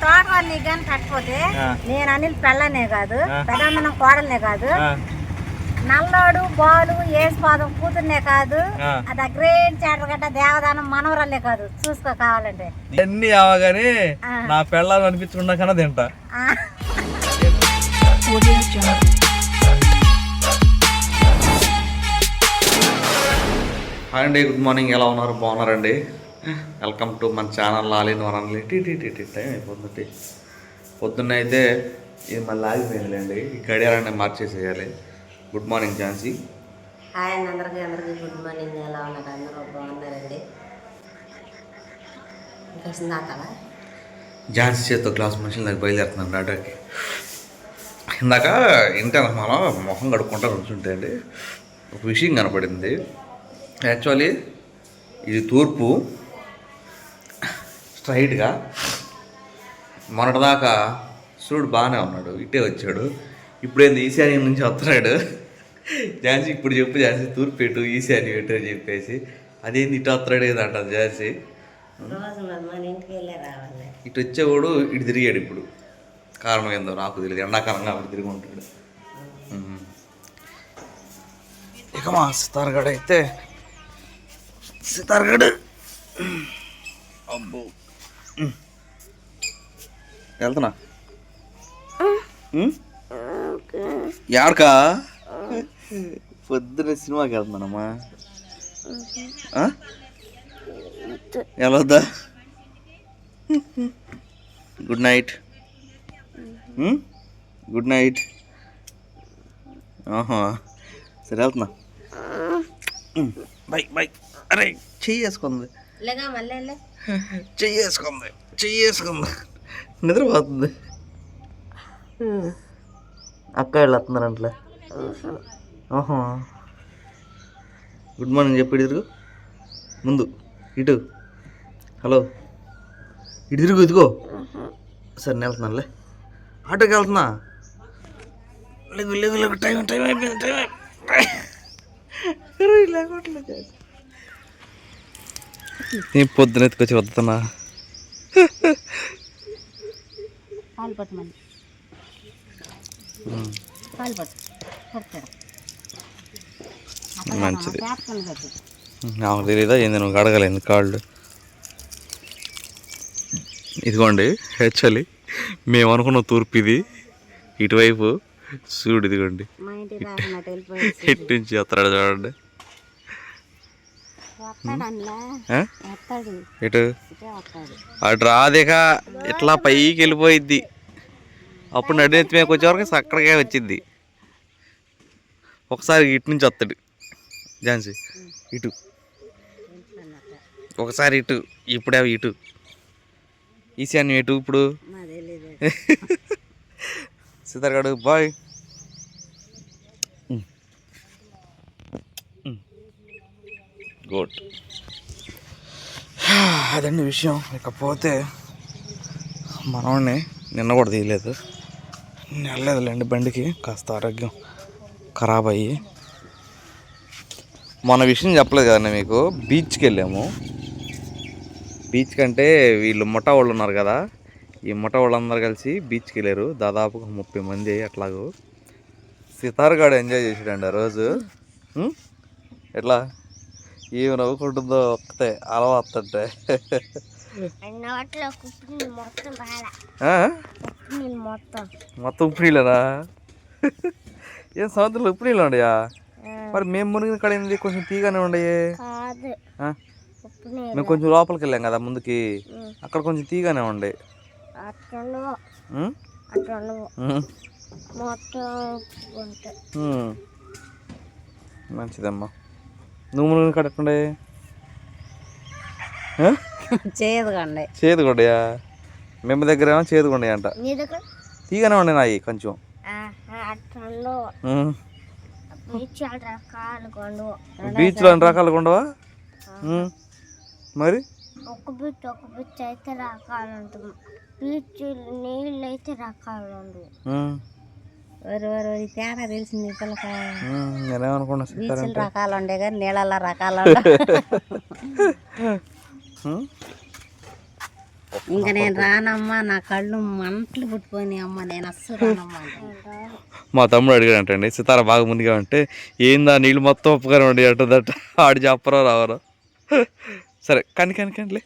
తోటవారు నీకు కానీ కట్టపోతే నేను అనిల్ పెళ్ళనే కాదు, పెద్దమ్మనం కోడలనే కాదు, నల్లోడు బాలు ఏసుపాదం కూతుర్నే కాదు, అది గ్రేట్ చాటగడ్డ దేవదానం మనవరాలే కాదు, చూసుకో కావాలంటే అన్ని అవగానే నా పెళ్ళాలు అనిపించకుండా కన్నా తింటా. హాయ్ అండి, గుడ్ మార్నింగ్. ఎలా ఉన్నారు? బాగున్నారండి? వెల్కమ్ టు మన ఛానల్ లాలిన్ వరండి. టైం అయిపోతుంది. పొద్దున్న అయితే ఇది మళ్ళీ ఆగిపోయిందిలేండి, ఈ గడియారాన్ని మార్చేసేయాలి. Good morning Jhansi. హాయ్ అండి, అందరికీ గుడ్ మార్నింగ్. ఎలా ఉన్నారు? అందరూ బాగున్నారండి. ఇంకా ఝాన్సీ చేతితో గ్లాస్ మనుషుల దగ్గర బయలుదేరుతున్నాను డాక్టర్కి. ఇందాక ఇంటర్ మనం మొహం కడుక్కుంటా కూర్చుంటే అండి ఒక విషయం కనపడింది. యాక్చువల్లీ ఇది తూర్పు స్ట్రైట్గా మొన్నటిదాకా సూర్యుడు బాగానే ఉన్నాడు, ఇట్టే వచ్చాడు. ఇప్పుడేంది ఈశాన్యం నుంచి వస్తున్నాడు. ఝాన్సీ ఇప్పుడు చెప్పు ఝాన్సీ, తూర్పు పెట్టు ఈశాన్యం పెట్టు అని చెప్పేసి. అదేంది ఇటు వస్తున్నాడు ఏదంట ఝాన్సీ. ఇటు వచ్చేవాడు ఇటు తిరిగాడు. ఇప్పుడు కారణం ఏందో నాకు తెలియదు, ఎండాకాలంగా అప్పుడు తిరిగి ఉంటాడు. ఇక మా సితార్గడ్ అయితే సితార్గడ్ అబ్బో వెళ్తున్నా యాడకా పొద్దున్న సినిమాకి వెళ్తున్నానమ్మా. ఎలా వద్దా? Good night. Good night. సరే వెళ్తున్నా. By by. అరే చెయ్యేసుకుంది, చెయ్యేసుకుంది నిద్రపోతుంది. అక్క వెళ్ళొస్తున్నారంటలే. గుడ్ మార్నింగ్ చెప్పి ఇటు తిరుగు, ముందు ఇటు. హలో, ఇటు తిరుగు, ఇదిగో. సరే నేను వెళ్తున్నానులే, ఆటోకి వెళ్తున్నా. లేగు లేగు లేగు, టైం అయిపోయింది, టైం లేకపోవట్లేదు. నీ పొద్దున ఎత్తుకొచ్చి వద్దుతున్నా. మంచిది. నాకు తెలీదా ఏంది నువ్వు అడగలేదు కాళ్ళు. ఇదిగోండి, యాక్చువల్లీ మేము అనుకున్న తూర్పు ఇది. ఇటువైపు సూర్యుడు ఇదిగోండి, ఇటు నుంచి వస్తాడు చూడండి. ఇటు అటు రాదేక ఇట్లా పైకి వెళ్ళిపోయిద్ది. అప్పుడు నడినెత్తి మీద వచ్చేవరకు అక్కడికే వచ్చింది. ఒకసారి ఇటు నుంచి వస్తాడు ఝాన్సీ, ఇటు ఒకసారి ఇటు. ఇప్పుడే ఇటు ఈశాన్యం ఇటు. ఇప్పుడు సితార్గడు బాయ్. గుడ్. అదండి విషయం. ఇకపోతే మనవాడిని నిన్న కూడా తీయలేదు, వెళ్ళలేదులేండి బండికి, కాస్త ఆరోగ్యం ఖరాబ్ అయ్యి. మన విషయం చెప్పలేదు కదండి మీకు. బీచ్కి వెళ్ళాము. బీచ్ కంటే వీళ్ళు ముఠా వాళ్ళు ఉన్నారు కదా, ఈ ముఠా వాళ్ళందరూ కలిసి బీచ్కి వెళ్ళారు. దాదాపు 30 మంది అట్లాగూ. సితార్గాడు ఎంజాయ్ చేసాడండి ఆ రోజు. ఎట్లా ఏమి నవ్వుకుంటుందో ఒక్కతే అలవాటుంటే. మొత్తం ఉప్పు నీళ్ళనా? ఏం సముద్రంలో ఉప్పు నీళ్ళు ఉండయా? మరి మేము మునిగిన కడింది కొంచెం తీగానే ఉండయే. మేము కొంచెం లోపలికి వెళ్ళాం కదా ముందుకి, అక్కడ కొంచెం తీగానే ఉండే. మంచిదమ్మా. నువ్వు మునిగిన కడకుండే చేదుగుండయా? మేము దగ్గర ఏమో చేదుగుండయా అంట. తీగానే ఉండే నాయి కొంచెం. బీచ్లో అన్ని రకాలుగా ఉండవా మరి? ఒక బీచ్ అయితే రకాలు ఉంటుంది, బీచ్ నీళ్ళు అయితే రకాలు ఉండవు. తేడా తెలిసింది పిల్లక. నేనేమనుకున్నా బీచ్లు రకాలు ఉండే కానీ నీళ్ళ రకాలు. ఇంకా నేను రానమ్మా, నా కళ్ళు మంటలు పుట్టిపోయినాయి అమ్మ, నేను అస్సలు రానమ్మా అంటే. మా తమ్ముడు అడిగాడంటండి సితార బాగా ముందుగా అంటే ఏందా నీళ్ళు మొత్తం ఉప్పుగానే ఉండి అంటుందట. ఆడు చెప్పరో రావరో. సరే కానీ కానీ కానీలే.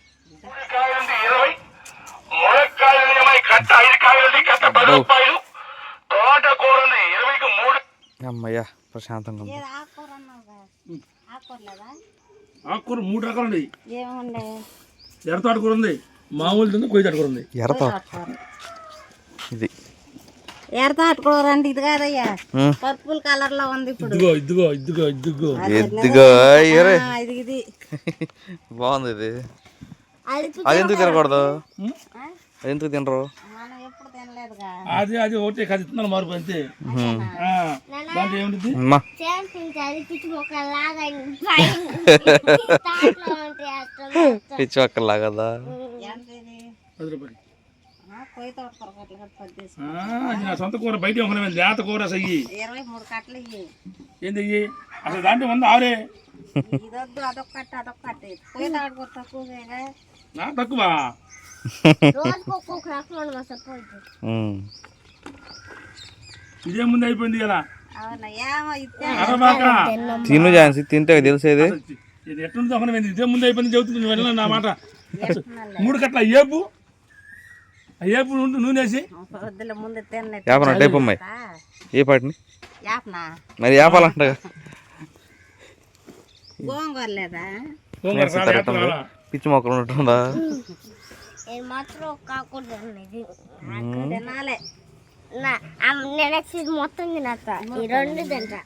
అమ్మయ్యా ప్రశాంతంగా ఉంది. ఏది ఆకుకూర అన్నావుగా, ఆకుకూర లేదా? ఆకుకూర 3 రకాలు ఉన్నాయి. ఏముండే? ఎర్ర తోటకూర ఉంది, మామూలు ఉంది, కొయ్య తోటకూర ఉంది. ఎర్ర తోటకూర ఇది ఎర్ర తోటకూర అంటే ఇది కాదయ్యా, పర్పుల్ కలర్ లో ఉంది ఇప్పుడు. ఇదిగో ఇదిగో ఇదిగో ఇదిగో ఎద్దుగో ఇది ఇది బాగుంది ఇది. అది ఎందుకు తినకూడదు? అది ఎందుకు తినరు? మనం ఎప్పుడు తినలేదుగా. అది అది ఒకటే కది ఇస్తున్నారు మార్పు అంతే. దాంట్లో ఏముంటుంది? పిచ్చి ఒక్కలాగా కదా. ఎంత ఇది? 10 రూపాయలు. కొయ్య తోటకూర కట్టలు కట్టి 10 తీసుకో. అది నా సొంత కూర, బయట ఒక లేత కూర అసలు 23 కట్టలు ఇయ్యి. ఏంది అసలు దాంట్లో ఉంది ఆరే. ఇదొద్దు, అదొక కట్ట అదొక కట్ట. కొయ్య తోటకూర తక్కువగా. నా తక్కువ ఇదే ముందు అయిపోయింది కదా. అవునా? ఏమో ఇస్తే తిను ఝాన్సీ, తింటే తెలిసేది. ఇది ఎట్లుంది ఒక ఇదే ముందు అయిపోయింది చెబుతుంది వెళ్ళిన నా మాట. 3 కట్టల ఏపు ఏపు నూనె వేసి వద్దులే, ముందు తిన్న. యాపన టైప్ అమ్మాయి ఏ పాటిని యాపనా? మరి యాపాలంట. గోంగూర లేదా? పిచ్చి మొక్కలు ఉంటుందా? తినాలే. మొత్తం తినతా, ఈ 2 తింటా.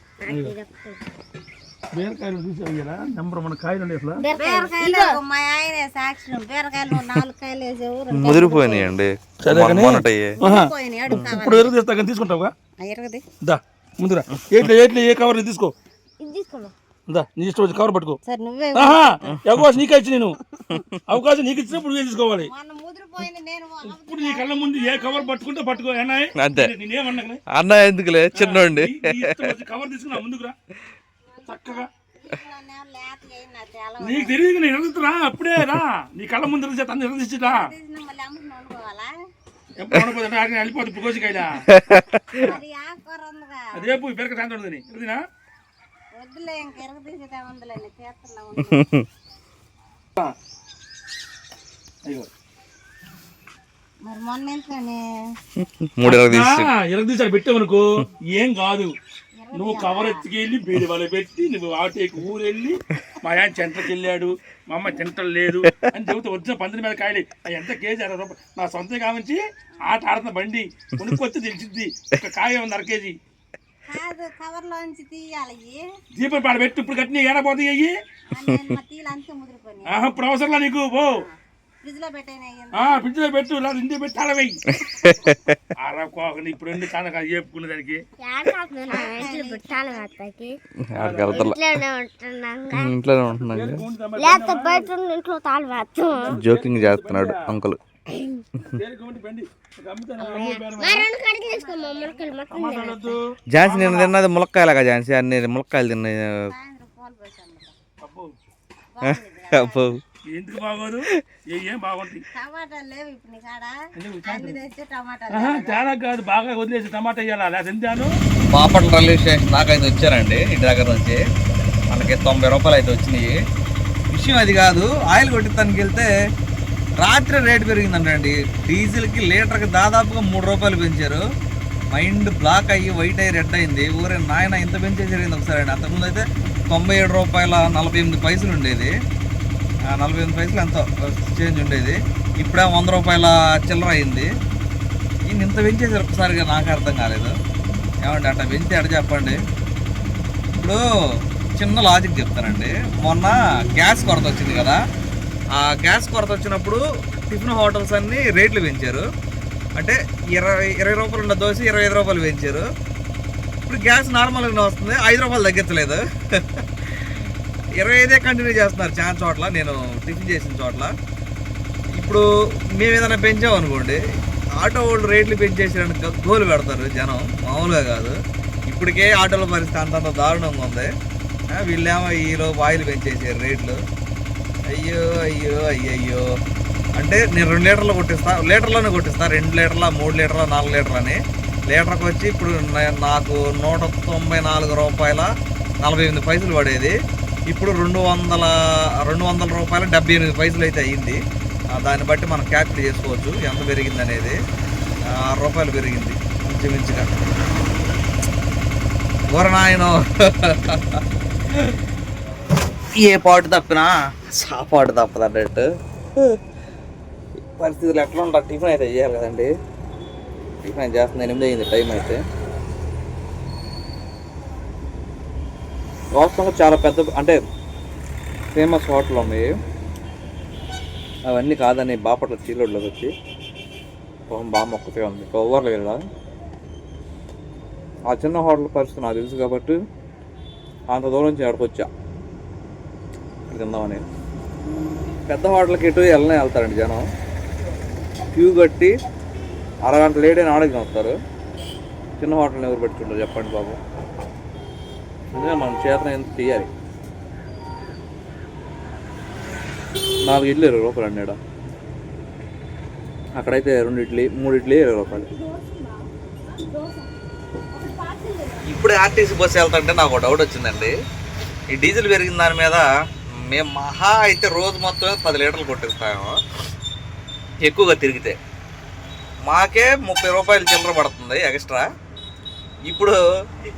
బీరకాయలు చూసావు కదా, నెంబర్ మన కాయలు ఉండే అసలు. బీరకాయలు మా ఆయనే సాక్ష్యం. బీరకాయలు 4 కాయలు వేసేవారు, ముదిరిపోయినాయండి. పోయినాయి. అడుగు కావాలి. ఇప్పుడు ఎరుగు తెస్తా కానీ తీసుకుంటావుగా. ఎరగది. దా ముందురా ఏట్లు ఏట్లు ఏ కవర్ తీసుకో. ఇది తీసుకోను. దా నీ ఇష్టం వచ్చి కవర్ పట్టుకో. సరే నువ్వే. అవకాశం నీకే ఇచ్చి నేను అవకాశం నీకు ఇచ్చినప్పుడు నువ్వే తీసుకోవాలి. మొన్న ముదిరిపోయింది. నేను ఇప్పుడు నీ కళ్ళ ముందు ఏ కవర్ పట్టుకుంటే పట్టుకో. అంతే. నేనేమన్నా అన్న ఎందుకులే చిన్నోండి. కవర్ తీసుకున్నా ముందుకురా చక్కగా. లేత అయినా చాలా నీకు తెలియదు నేను ఎదుగుతురా అప్పుడే రా. నీ కళ్ళ ముందు తను ఎదుగుచ్చిరా. మళ్ళీ అమ్ముకుని వండుకోవాలా? ఎప్పుడు వండుకోదంటే వెళ్ళిపోతుంది ఇప్పుడు కోసికాయలా. అది ఆకుకూర ఉందిగా. అదేపు బెరక శాంతి ఉంటుంది ఎదుగునా. వద్దులే, ఇంక ఎరగ తీసేదే ఉందిలే. చేస్తున్నా మరి మొన్న ఎందుకని 3 ఎరగ తీసాడు పెట్టామనుకో ఏం కాదు. నువ్వు కవర్ ఎత్తుకెళ్ళి బీడి వాళ్ళు పెట్టి నువ్వు ఆటేకి ఊరెళ్ళి మా ఆయన చెంటకి వెళ్ళాడు, మా అమ్మ తింటలు లేదు అని చెబుతూ వచ్చిన 12 మీద కాయలు ఎంత కేజీ 60 రూపాయలు. నా సొంత కావచ్చు ఆట ఆడుతున్న బండి కొనుక్కొచ్చి తెలిసింది. ఒక కాయ ఉంది 1/2 కేజీ. కాదు, కవర్ లోంచి తీయాలి. దీపం పాడ పెట్టి ఇప్పుడు కట్టిన ఏడపోతాయి అయ్యి. తీలు అంతే ముదిరిపోయి. ఇప్పుడు అవసరంలా నీకు పో. ఫ్రిడ్జ్ లో పెట్టినాయి. ఫ్రిడ్జ్ లో పెట్టు, లేదా ఇంటికి పెట్టి తాళ వెయ్యి. అరకోకని ఇప్పుడు 2 చాలా చెప్పుకునే దానికి ఇంట్లోనే ఉంటున్నాను. జోకింగ్ చేస్తున్నాడు అంకుల్. ఝాన్సీ నేను తిన్నది ములక్కాయలాగా. ఝాన్సీ అన్ని ములక్కాయలు తిన్నాయి. అబ్బో ఎందుకు బాగోదు? ఏం బాగుంటాయి. టమాటాలు లేవు ఇప్పుడు నీ కాడ. అన్ని తెచ్చి టమాటాలు. తేడా కాదు, బాగా వదిలేసి టమాటా వేయాలా లేదా ఎంతాను. బాపట్ల రైల్వే స్టేషన్ దాకా అయితే వచ్చారండి. ఇంటి దగ్గర నుంచి మనకి 90 రూపాయలు అయితే వచ్చినాయి. విషయం అది కాదు, ఆయిల్ కొట్టిస్తానికి వెళ్తే రాత్రి రేటు పెరిగిందంటండి. డీజిల్కి లీటర్కి దాదాపుగా 3 రూపాయలు పెంచారు. మైండ్ బ్లాక్ అయ్యి వైట్ అయ్యి రెడ్ అయింది. ఊరే నాయన ఇంత పెంచేసరిగింది ఒకసారి అండి. అంతకుముందు అయితే 97 రూపాయల 48 పైసలు ఉండేది. 48 పైసలు ఎంతో చేంజ్ ఉండేది. ఇప్పుడే 100 రూపాయల చిల్లర అయింది. ఈయన ఇంత పెంచేసారు ఒకసారిగా, నాకు అర్థం కాలేదు. ఏమండి అట్లా పెంచి అడ చెప్పండి. ఇప్పుడు చిన్న లాజిక్ చెప్తానండి. మొన్న గ్యాస్ కొరత వచ్చింది కదా, ఆ గ్యాస్ కొరత వచ్చినప్పుడు టిఫిన్ హోటల్స్ అన్నీ రేట్లు పెంచారు. అంటే 20 రూపాయలు ఉన్న దోశ 25 రూపాయలు పెంచారు. ఇప్పుడు గ్యాస్ నార్మల్గానే వస్తుంది, 5 రూపాయలు తగ్గించలేదు. 25 కంటిన్యూ చేస్తున్నారు చాలా చోట్ల, నేను టిఫిన్ చేసిన చోట్ల. ఇప్పుడు మేము ఏదైనా పెంచామనుకోండి, ఆటో వాళ్ళు రేట్లు పెంచేసారని గోలు పెడతారు జనం, మామూలుగా కాదు. ఇప్పటికే ఆటోల పరిస్థితి అంతంత దారుణంగా ఉంది. వీళ్ళేమో ఈరోజు ఆయిల్ పెంచేసారు రేట్లు. అయ్యో అయ్యో అయ్యయ్యో. అంటే నేను 2 లీటర్లు కొట్టిస్తా, లీటర్లోనే కొట్టిస్తా, 2 లీటర్ల 3 లీటర్ల 4 లీటర్లు అని. లీటర్కి వచ్చి ఇప్పుడు నాకు 194 రూపాయల 48 పైసలు పడేది. ఇప్పుడు 200 రూపాయల 78 పైసలు అయితే అయ్యింది. దాన్ని బట్టి మనం క్యాల్కులేట్ చేసుకోవచ్చు ఎంత పెరిగింది అనేది. 6 రూపాయలు పెరిగింది ఇంచుమించుగా. నాయనో ఏ పాటు తప్పినా సాపాటు తప్పదు అన్నట్టు పరిస్థితులు ఎట్లా ఉంటారు. టిఫిన్ అయితే చేయాలి కదండి. టిఫిన్ అయితే చేస్తుంది, 8 అయింది టైం అయితే. వాస్తవంగా చాలా పెద్ద అంటే ఫేమస్ హోటల్ ఉన్నాయి, అవన్నీ కాదని బాపట్ల చీలోడ్లోకి వచ్చి బాగా మొక్కతే ఉంది. ఓవర్లో వెళ్ళా ఆ చిన్న హోటల్ పరిస్థితి నాకు తెలుసు కాబట్టి అంత దూరం నుంచి అక్కడికి వచ్చా తిందామని. పెద్ద హోటల్కి ఎటు వెళ్తారండి జనం, క్యూ కట్టి అరగంట లేట్ అయినా ఆడకి వస్తారు. చిన్న హోటల్ని ఎవరు పెట్టుకుంటారు చెప్పండి బాబు. అందుకే మనం చేతన ఎంత తీయాలి. 4 ఇడ్లీ 20 రూపాయలు అండి. అక్కడైతే 2 ఇడ్లీ 3 ఇడ్లీ 20 రూపాయలు. ఇప్పుడు ఆర్టీసీ బస్సు వెళ్తుంటే నాకు ఒక డౌట్ వచ్చిందండి. ఈ డీజిల్ పెరిగిన దాని మీద మేము మహా అయితే రోజు మొత్తం 10 లీటర్లు కొట్టిస్తాము ఎక్కువగా తిరిగితే. మాకే 30 రూపాయలు చిల్లర పడుతుంది ఎక్స్ట్రా. ఇప్పుడు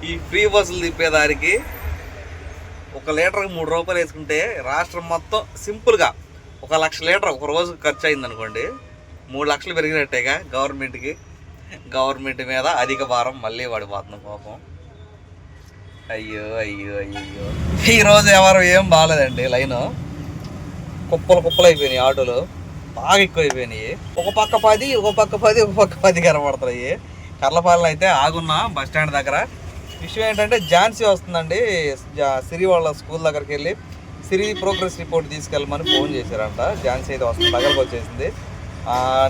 ఈ ఫ్రీ బస్సులు తిప్పేదానికి 1 లీటర్కి 3 రూపాయలు వేసుకుంటే రాష్ట్రం మొత్తం సింపుల్గా 1 లక్ష లీటర్ ఒక రోజు ఖర్చు అయింది అనుకోండి. 3 లక్షలు పెరిగినట్టేగా గవర్నమెంట్కి. గవర్నమెంట్ మీద అధిక భారం మళ్ళీ పడిపోతుంది పాపం. అయ్యో అయ్యో అయ్యో. ఈరోజు ఎవరు ఏం బాగాలేదండి. లైను కుప్పలు అయిపోయినాయి, ఆటోలు బాగా ఎక్కువ అయిపోయినాయి. ఒక పక్క 10 ఒక పక్క 10 కనబడుతున్నాయి. కర్లపాలెం అయితే ఆగున్నా బస్ స్టాండ్ దగ్గర. విషయం ఏంటంటే ఝాన్సీ వస్తుందండి, సిరి వాళ్ళ స్కూల్ దగ్గరికి వెళ్ళి సిరి ప్రోగ్రెస్ రిపోర్ట్ తీసుకెళ్ళమని ఫోన్ చేశారంట. ఝాన్సీ అయితే వస్తుంది, దగ్గరకు వచ్చేసింది.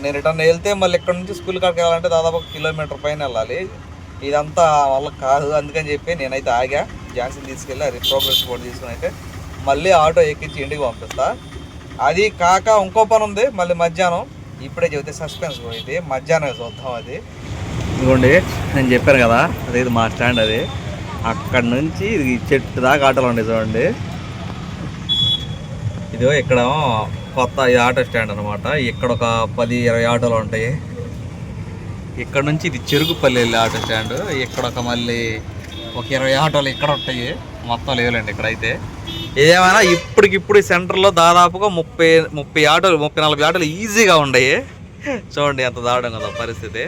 నేను రిటర్న్ వెళ్తే మళ్ళీ ఇక్కడ నుంచి స్కూల్ కాడికి వెళ్ళాలంటే దాదాపు 1 కిలోమీటర్ పైన వెళ్ళాలి. ఇదంతా వాళ్ళకి కాదు, అందుకని చెప్పి నేనైతే ఆగా. ఝాన్సీని తీసుకెళ్ళి అది ప్రోగ్రెస్ రిపోర్ట్ తీసుకుని అయితే మళ్ళీ ఆటో ఎక్కించి ఇంటికి పంపిస్తా. అది కాక ఇంకో పని ఉంది మళ్ళీ మధ్యాహ్నం. ఇప్పుడే చెబితే సస్పెన్స్ పోయింది, మధ్యాహ్నం చూద్దాం. అది ఇదిగోండి నేను చెప్పాను కదా, అదే మా స్టాండ్. అది అక్కడ నుంచి ఇది చెట్టు దాకా ఆటోలు ఉండే చూడండి. ఇదో ఇక్కడ కొత్త ఆటో స్టాండ్ అనమాట. ఇక్కడ ఒక 10-20 ఆటోలు ఉంటాయి. ఇక్కడ నుంచి ఇది చెరుకుపల్లి వెళ్ళే ఆటో స్టాండ్. ఇక్కడ ఒక మళ్ళీ ఒక 20 ఆటోలు ఇక్కడ ఉంటాయి. మొత్తం లేవులేండి ఇక్కడైతే. ఏదేమైనా ఇప్పటికిప్పుడు సెంటర్లో దాదాపుగా 30-40 ఆటోలు ఈజీగా ఉన్నాయి. చూడండి ఎంత దారుణం కదా పరిస్థితి.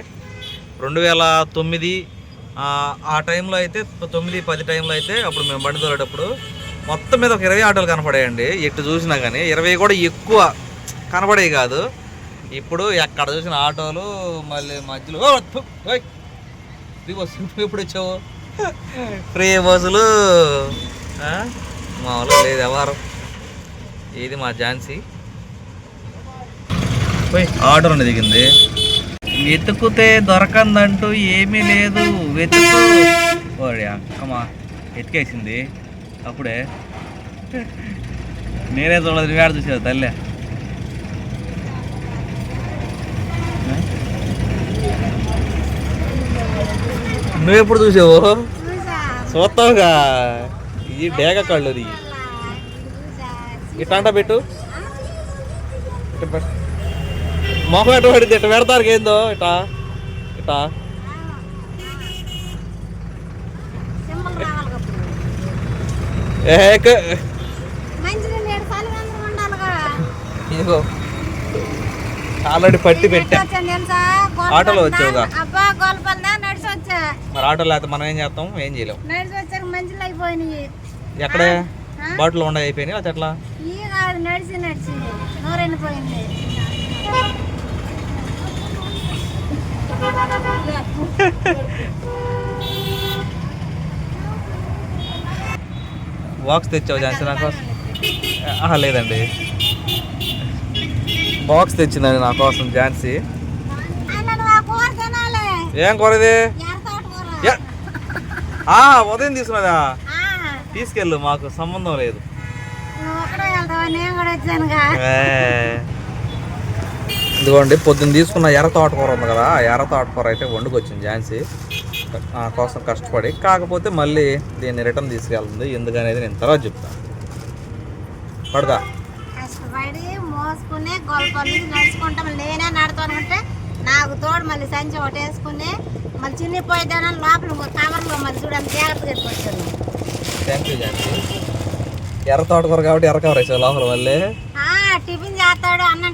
2009 ఆ టైంలో అయితే 9-10 టైంలో అయితే అప్పుడు మేము బండి తోలేటప్పుడు మొత్తం మీద ఒక 20 ఆటోలు కనపడాయండి. ఎటు చూసినా కానీ 20 కూడా ఎక్కువ కనపడేవి కాదు. ఇప్పుడు ఎక్కడ చూసిన ఆటోలు. మళ్ళీ మధ్యలో ఫ్రీ బస్సు ఎప్పుడు వచ్చావు, ఫ్రీ బస్సులు మామూలుగా లేదు ఎవరు. ఇది మా ఝాన్సీ పోయి ఆటోలో దిగింది. వెతుకుతే దొరకందంటూ ఏమీ లేదు, వెతుకు. ఓడి అక్కమా ఎతికేసింది అప్పుడే. నేనే చూడదు, వేడ చూసేది తల్లే. నువ్వెప్పుడు చూసావు? చూస్తావుగా, ఇది డేగ కళ్ళు. అది ఇట్లా పెట్టు, మొహం ఎట్ట పడింది, ఇట్లా పెడతారు ఏందో ఇటా ఇటా. ఇదిగో ఆల్రెడీ పట్టి పెట్టా. ఆటోలో వచ్చావుగా మరి. ఆటోలో అయితే మనం ఏం చేస్తాం, ఏం చేయలేం. ఎక్కడే బాటిల్ ఉండ అయిపోయినాయి అది ఎట్లా. బాక్స్ తెచ్చావు ఝాన్సీ నా కోసం? లేదండి, బాక్స్ తెచ్చిందండి నా కోసం ఝాన్సీ. ఏం కూర ఇది? ఉదయం తీసుకున్నదా? తీసుకెళ్ళు, మాకు సంబంధం లేదు. ఇదిగోండి పొద్దున్న తీసుకున్న ఎర్ర తోటకూర ఉంది కదా, ఆ ఎర్ర తోటకూర అయితే వండుకొచ్చింది ఝాన్సీ నా కోసం కష్టపడి. కాకపోతే మళ్ళీ దీన్ని రిటర్న్ తీసుకెళ్తుంది, ఎందుకనేది నేను తర్వాత చెప్తాను. పడదా కష్టపడి మోసుకుని గొల్పల్లి నడుచుకుంటాం, నేనే నడుతాను అంటే నాకు తోడు మళ్ళీ సంచి ఒకటి వేసుకుని మళ్ళీ చిన్నిపోయేదాని లోపల కవర్లో మళ్ళీ చూడండి జాగ్రత్తగా ఎత్తుకొచ్చాను. Thank you Jhansi. ఎర్ర తోటకూర కాబట్టి ఎర్ర కవర్ వేసావు లోపల మళ్ళీ. టిఫిన్ చేస్తాడు అన్నం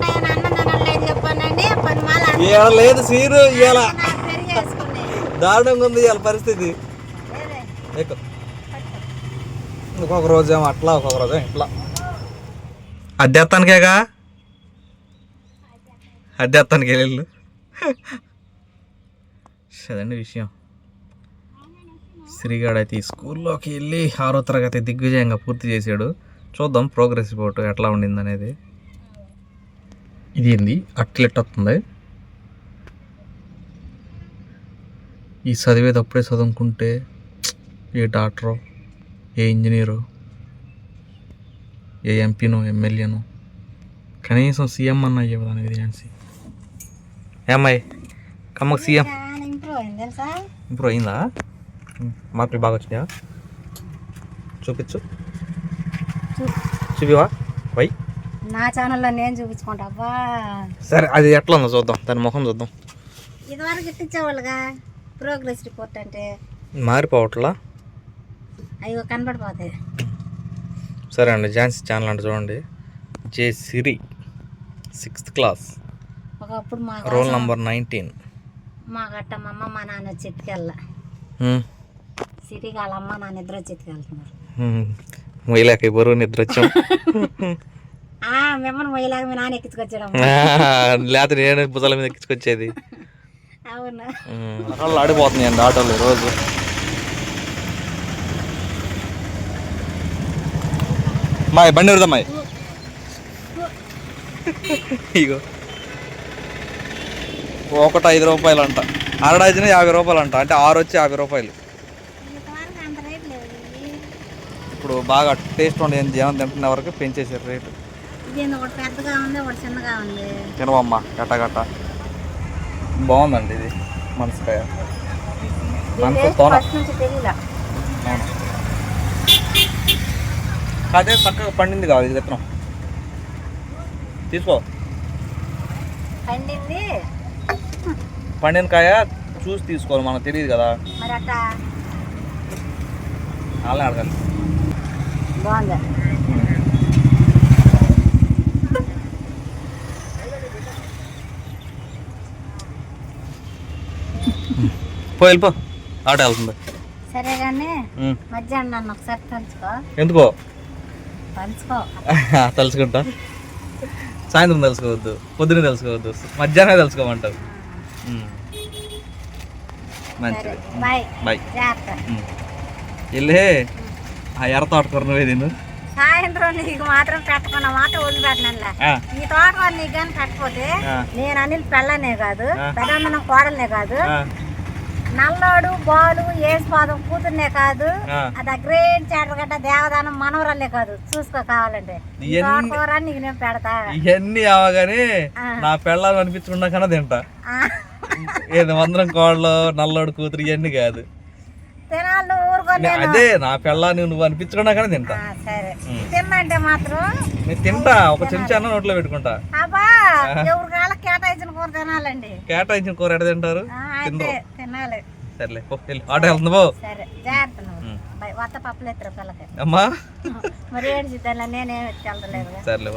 తినలేదు చెప్పానండి 10 మాల ఇవాళ లేదు సీరు, ఇవాళ పెరిగేసుకుని దారుణంగా ఉంది ఇవాళ పరిస్థితి. ఎక్కువ ఒక్కొక్క రోజేమో అట్లా, ఒక్కొక్క రోజేమో ఇట్లా. అద్దెత్తానికేగా, అద్దెత్తానికి వెళ్ళు. అదండి విషయం. శ్రీగాడైతే ఈ స్కూల్లోకి వెళ్ళి 6వ తరగతి దిగ్విజయంగా పూర్తి చేశాడు. చూద్దాం ప్రోగ్రెస్ రిపోర్ట్ ఎట్లా ఉండింది అనేది. ఇది ఏంది అట్లెట్ వస్తుంది, ఈ చదివేది అప్పుడే చదువుకుంటే ఏ డాక్టరో, ఏ ఇంజనీరో, ఏ ఎంపీనో, ఎమ్మెల్యేనో, కనీసం సీఎం అన్న అయ్యేవాడు అనేది. ఝాన్సీ ఏమ్మాయి కమ్మకు సీఎం ఇంప్రూవ్ అయిందా? మార్కులు బాగా వచ్చినాయా? చూపించు, చూపివా వై నా ఛానల్లో నేను చూపించుకుంటా. అబ్బా సరే, అది ఎట్లా ఉందో చూద్దాం, దాని ముఖం చూద్దాం. ఇదివరకు ఇట్టించేవాళ్ళుగా ప్రోగ్రెస్ రిపోర్ట్ అంటే మారిపోవట్లా, అయ్యో కనపడిపోతాయి. సరే అండి, ఝాన్సీ ఛానల్ అంటే చూడండి, జే సిరి 6th క్లాస్, ఒకప్పుడు మా రోల్ నంబర్ 19. మా గట్ట మా అమ్మ మా నాన్న చెట్టుకెళ్ళ సిరికి వాళ్ళ అమ్మ నాన్న ఇద్దరు చెట్టుకెళ్తున్నారు. మొయ్యలేక బరువు నిద్ర వచ్చాం. మిమ్మల్ని మొయ్యలాగా మీ నాన్న ఎక్కించుకొచ్చాడు. లేకపోతే నేను భుజాల మీద ఎక్కించుకొచ్చేది. అవునా, వాళ్ళు ఆడిపోతున్నాయండి ఆటోలు రోజు. మాయ్ బండి ఎవరిదమ్మాయి? ఇగో ఒకటి 5 రూపాయలు అంట, అరడైజన్ 50 రూపాయలు అంట, అంటే 6 వచ్చి 50 రూపాయలు. అంత రేట్ లేదు. ఇప్పుడు బాగా టేస్ట్ ఉండే జనం తింటున్న వరకు పెంచేసారు రేటు. ఇది ఒకటి పెద్దగా ఉంది, ఒకటి చిన్నగా ఉంది. తినవమ్మా గట్ట బాగుందండి ఇది మనసుకాయ. ఫస్ట్ నుంచి తెలియలా. అదే చక్కగా పండింది కాదు ఇది విత్తనం, తీసుకో. పండింది పండిన కాయ చూసి తీసుకోవాలి, మనకు తెలియదు కదా. మరి అట్ట వాళ్ళని అడగాలి. బాగుంది. వెళ్ళిపో, ఆట వెళ్తుంది. సరే కానీ మధ్యాహ్నం నన్ను ఒకసారి తలుచుకో. ఎందుకో తలుచుకో. తలుచుకుంటా, సాయంత్రం తెలుసుకోవద్దు, పొద్దున్న తెలుసుకోవద్దు, మధ్యాహ్నం తెలుసుకోమంటావు. మంచిది, బాయ్ బాయ్. జాగ్రత్త. వెళ్ళే ఆ ఎర్ర తోటకూర నువ్వే తిను. సాయంత్రం నీకు మాత్రం పెట్టకుండా మాట వదిలిపెట్టనలా. ఈ తోటకూర నీకు కానీ పెట్టకపోతే నేను అనిల్ పెళ్ళనే కాదు, పెదమ్మనం కోడలనే కాదు, నల్లోడు బాలు ఏసుపాదం కూతుర్నే కాదు, అది గ్రేట్ చాటగడ్డ దేవదానం మనవరాలే కాదు, చూసుకో కావాలంటే. తోటకూర నీకు నేను పెడతా. ఇవన్నీ అవగానే నా పెళ్ళాలు అనిపించకుండా కన్నా తింటా. ఏది మందరం కోళ్ళు నల్లోడు కూతురు ఇవన్నీ కాదు, తినాలి నువ్వు ఊరుకొని. అదే నా పెళ్ళాన్ని నువ్వు అనిపించకుండా కానీ తింటా. సరే తిన్నంటే మాత్రం నేను తింటా, ఒక చెంచా అన్న నోట్లో పెట్టుకుంటా. అబ్బా ఎవరి కాళ్ళ కేటాయించిన కూర తినాలండి. కేటాయించిన కూర ఎడ తింటారు? తినాలి. సర్లే ఆటో వెళ్తుంది పో. సరే జాగ్రత్త. నువ్వు వత్త పప్పులు ఎత్తురు పిల్లకి. అమ్మా మరి ఏడ్చిద్దా, నేనేం ఎత్తుకెళ్తలేదు. సర్లే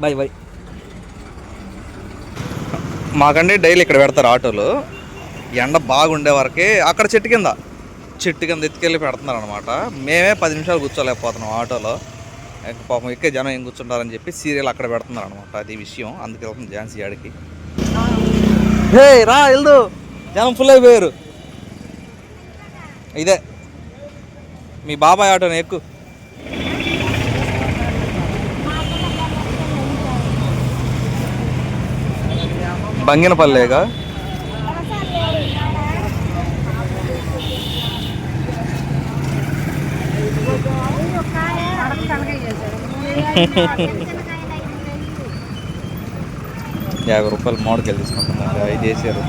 బాయ్ బాయ్. మాకండి డైలీ ఇక్కడ పెడతారు ఆటోలు, ఎండ బాగుండే వరకే అక్కడ చెట్టు కింద ఎత్తుకెళ్ళి పెడుతున్నారు అనమాట. మేమే 10 నిమిషాలు కూర్చోలేకపోతున్నాం ఆటోలో, పాపం ఎక్కే జనం ఏం కూర్చుంటారని చెప్పి సీరియల్ అక్కడ పెడుతున్నారు అనమాట. అది విషయం, అందుకే వెళ్తుంది ఝాన్సీ ఆడికి. హే రా వెళ్దు, జనం ఫుల్ అయిపోయారు. ఇదే మీ బాబాయ్ ఆటోని ఎక్కు. బంగినపల్లేగా. 50 రూపాయలు మామిడికాయలు తీసుకుంటున్నారు, 5 వేసారు.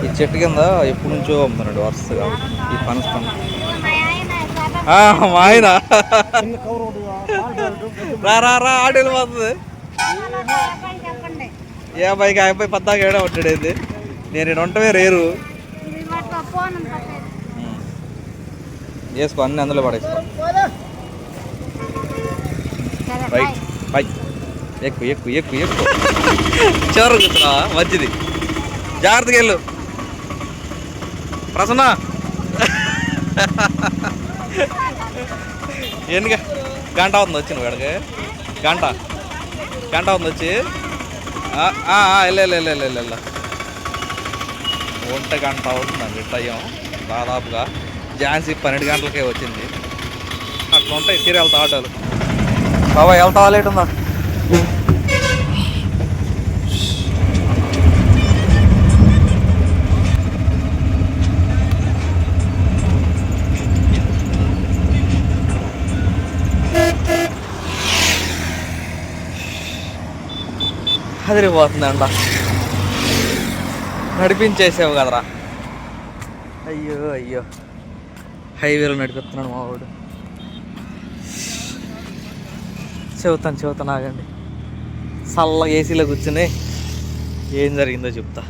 ఈ చెట్టు కింద ఎప్పటి నుంచో అమ్ముతున్నాడు వరుసగా ఈ పనస పండు. మా ఆయన రా ఆటోలు పోతుంది. ఏ అబ్బాయికి ఆ అబ్బాయి పద్దాక ఏడా ఉంటాడేది. నేను ఇక్కడ ఉంటమే రేరు. వేసుకో, అన్నీ అందులో పడేసుకో. Right by. ఎక్కు ఎక్కు ఎక్కు ఎక్కు. చివరి కూర్చున్నావా? మంచిది, జాగ్రత్తగా వెళ్ళు. ప్రసన్న ఎన్ని గంట అవుతుంది వచ్చిన వాడికి? గంట అవుతుంది వచ్చి. వెళ్ళ 1 గంట అవుతుందండి టైం దాదాపుగా. ఝాన్సీ 12 గంటలకే వచ్చింది. అట్లా ఉంటాయి సీరియల్ ఆటోలు. బాబా వెళ్తావా? లేట్ ఉందా? అదిరిపోతుందంట. నడిపించేసావు కదరా. అయ్యో హైవేలో నడిపిస్తున్నాడు మా వాడు. చెబుతాను ఆగండి. చల్లగా ఏసీలో కూర్చుని ఏం జరిగిందో చెప్తా.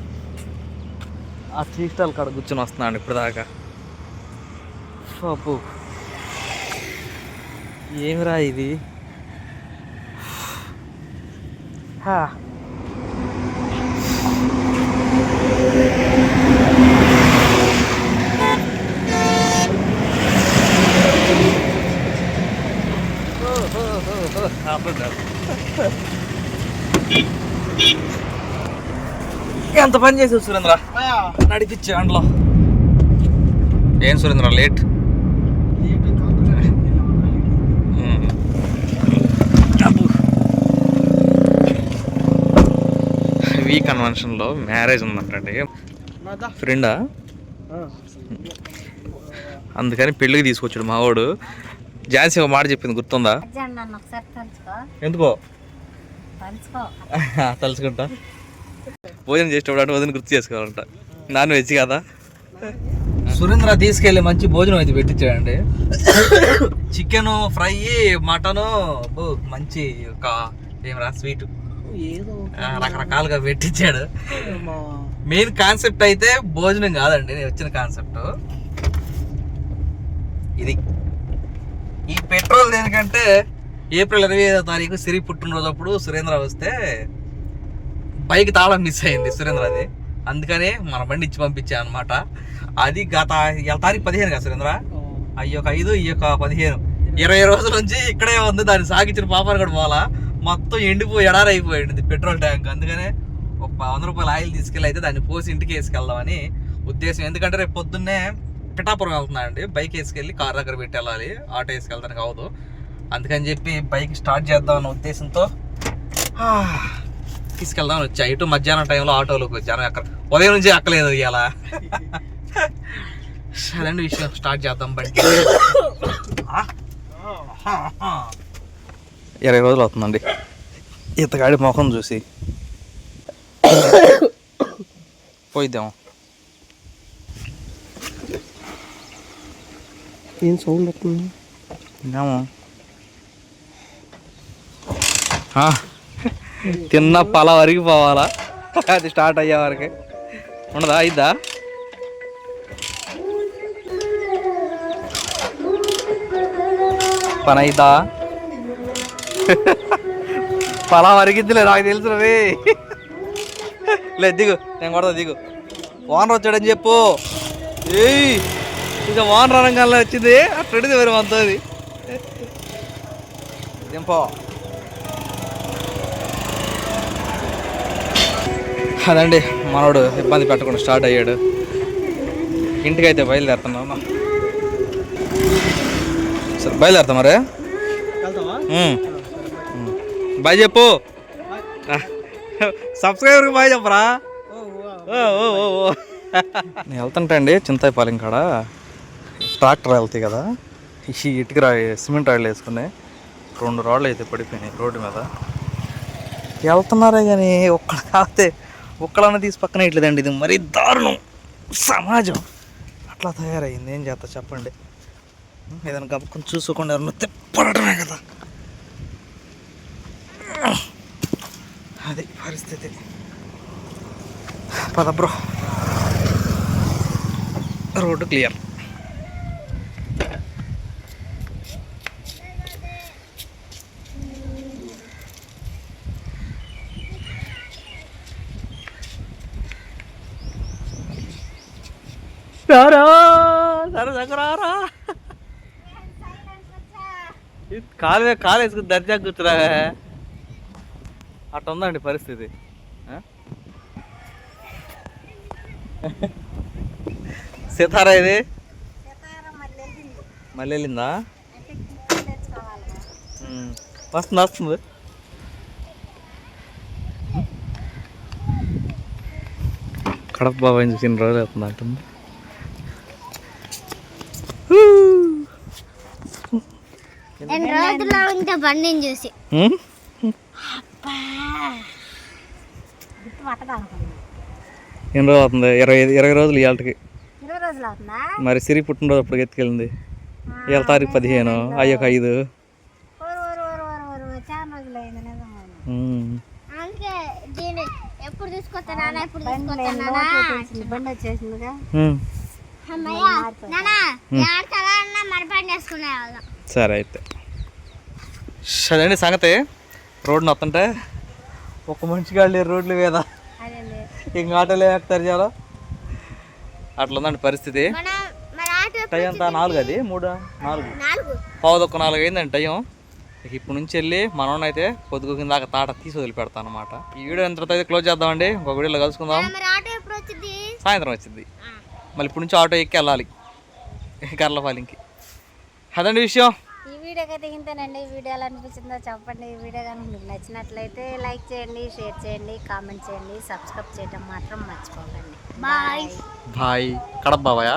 ఆ టీ స్టాల్ కాడ కూర్చొని వస్తున్నాడు ఇప్పుడు దాకా. అప్పు ఏమిరా ఇది? ఎంత పని చేసావు సురేంద్ర, నడిపించే అందులో. ఏం సురేంద్ర లేట్? వి కన్వెన్షన్లో మ్యారేజ్ ఉందంటండి ఫ్రెండా, అందుకని పెళ్ళికి తీసుకొచ్చాడు మావాడు. ఝాన్సీ ఒక మాట చెప్పింది గుర్తుందా? ఎందుకో తలుచుకుంటా. భోజనం చేసేటప్పుడు అంటే వదిన గుర్తు చేసుకోవాలంట. నాన్ వెజ్ కదా. సురేంద్ర తీసుకెళ్ళి మంచి భోజనం అయితే పెట్టించాడండి. చికెను ఫ్రై, మటను, మంచి ఒక ఏమరా స్వీట్ రకరకాలుగా పెట్టించాడు. మెయిన్ కాన్సెప్ట్ అయితే భోజనం కాదండి నేను వచ్చిన కాన్సెప్ట్ ఇది. ఈ పెట్రోల్ దేనికంటే ఏప్రిల్ 25వ తారీఖు సిరి పుట్టినరోజు అప్పుడు సురేంద్ర వస్తే బైక్ తాళం మిస్ అయింది సురేంద్రది. అందుకనే మన బండి ఇచ్చి పంపించా అనమాట. అది గత తారీఖు 15 కదా సురేంద్ర? అయ్యొక 5 ఈ యొక్క 15 20 రోజుల నుంచి ఇక్కడే ఉంది. దాన్ని సాగించిన పాపాలు కూడా పోవాలా, మొత్తం ఎండిపోయి ఎడారైపోయింది పెట్రోల్ ట్యాంక్. అందుకనే ఒక 100 రూపాయల ఆయిల్ తీసుకెళ్ళి అయితే దాన్ని పోసి ఇంటికి వేసుకెళ్దామని ఉద్దేశం. ఎందుకంటే రేపు పొద్దున్నే పిఠాపురం వెళ్తున్నానండి. బైక్ వేసుకెళ్ళి కార్ దగ్గర పెట్టి వెళ్ళాలి, ఆటో వేసుకెళ్తానికి అవదు. అందుకని చెప్పి బైక్ స్టార్ట్ చేద్దామన్న ఉద్దేశంతో తీసుకెళ్దామని వచ్చా. ఇటు మధ్యాహ్నం టైంలో ఆటోలోకి వచ్చాను. అక్కడ ఉదయం నుంచి ఎక్కలేదు ఇవాళ. అదండి విషయం. స్టార్ట్ చేద్దాం బండి. 20 రోజులు అవుతుందండి ఇతగాడి ముఖం చూసి. పోయిద్దాము. ఏం సౌండ్ వస్తుంది? తిన్న పల వరకు పోవాలా, అది స్టార్ట్ అయ్యే వరకు ఉండదా? అయిద్దా? పని అయిద్దా? పలా వరకిద్దిలే, నాకు తెలుసు. లేదు దిగు, నేను కొడతా దిగు. ఓనర్ వచ్చాడని చెప్పు. ఏయ్ ఇక ఓనర్ రంగంలో వచ్చింది అట్లడిది మరి అంతది దింపో. అదండి మనోడు ఇబ్బంది పెట్టకుండా స్టార్ట్ అయ్యాడు. ఇంటికైతే బయలుదేరుతున్నాను. సరే బయలుదేరుతా మరి. బాయ్ చెప్పు. సబ్స్క్రైబర్కి బాయ్ చెప్పరా. నేను వెళ్తుంటా అండి చింతాయిపాలెం కాడ ట్రాక్టర్ వెళ్తాయి కదా, ఈ ఇటుక సిమెంట్ రాయిలు వేసుకుని 2 రాళ్ళు అయితే పడిపోయినాయి రోడ్డు మీద. వెళ్తున్నారే కానీ ఒక్కడ కాకపోతే ఒక్కడన్నా తీసి పక్కన ఇట్లేదండి. ఇది మరీ దారుణం. సమాజం అట్లా తయారైంది. ఏం చేస్తా చెప్పండి. ఏదైనా గబుకొని చూసుకోకుండా ఎవరన్నా తిప్పడటమే కదా, అది పరిస్థితి. పద బ్రో, రోడ్డు క్లియర్. రారా సరే దగ్గరారా, కాలు వేసుకుని దర్జా కూర్చురా. అట్లా ఉందండి పరిస్థితి. సీతారా ఇది మళ్ళీ వెళ్ళిందా? వస్తుంది వస్తుంది. కడప బాబాయ్ చూసిన రోజు అవుతుంది అంటుంది. రోజుల్లో ఉంటే బండిని చూసి ఎన్ని రోజులు అవుతుంది? 20 రోజులు ఇవాళకి. 20 రోజులు అవుతుందా? మరి సిరి పుట్టినరోజు అప్పుడు ఎత్తుకెళ్ళింది. ఇవాళ తారీఖు 15, అయ్యొక 5. చాలా రోజులు అయింది నిజంగా. అందుకే దీన్ని ఎప్పుడు తీసుకొస్తానా ఎప్పుడు బండి వచ్చేసిందిగా. సరే అయితే అదండి సంగతి. రోడ్డుని వస్తుంటే ఒక మనిషిగా లేరు రోడ్లు మీద, ఇంక ఆటోలో ఎక్కుతారు చాలా. అట్లా ఉందండి పరిస్థితి. టైం అంతా 4 అది 3 4 4:15 అయిందండి టైం. ఇప్పుడు నుంచి వెళ్ళి మనోని అయితే పొద్దుగు కింద దాకా తాట తీసి వదిలిపెడతాను అనమాట. ఈ వీడియో ఎంతతో అయితే క్లోజ్ చేద్దామండి. ఇంకొక వీడియోలో కలుసుకుందాం. సాయంత్రం వచ్చింది. మళ్ళీ ఇప్పుడు నుంచి ఆటో ఎక్కి వెళ్ళాలి కర్లపాలింకి. అదండి విషయం. ఈ వీడియోకి అయితే ఇంతేనండి. ఈ వీడియో ఎలా అనిపించిందో చెప్పండి. ఈ వీడియో కానీ మీకు నచ్చినట్లయితే లైక్ చేయండి, షేర్ చేయండి, కామెంట్ చేయండి, సబ్స్క్రైబ్ చేయడం మాత్రం మర్చిపోకండి. Bye bye. కడప బాబాయా?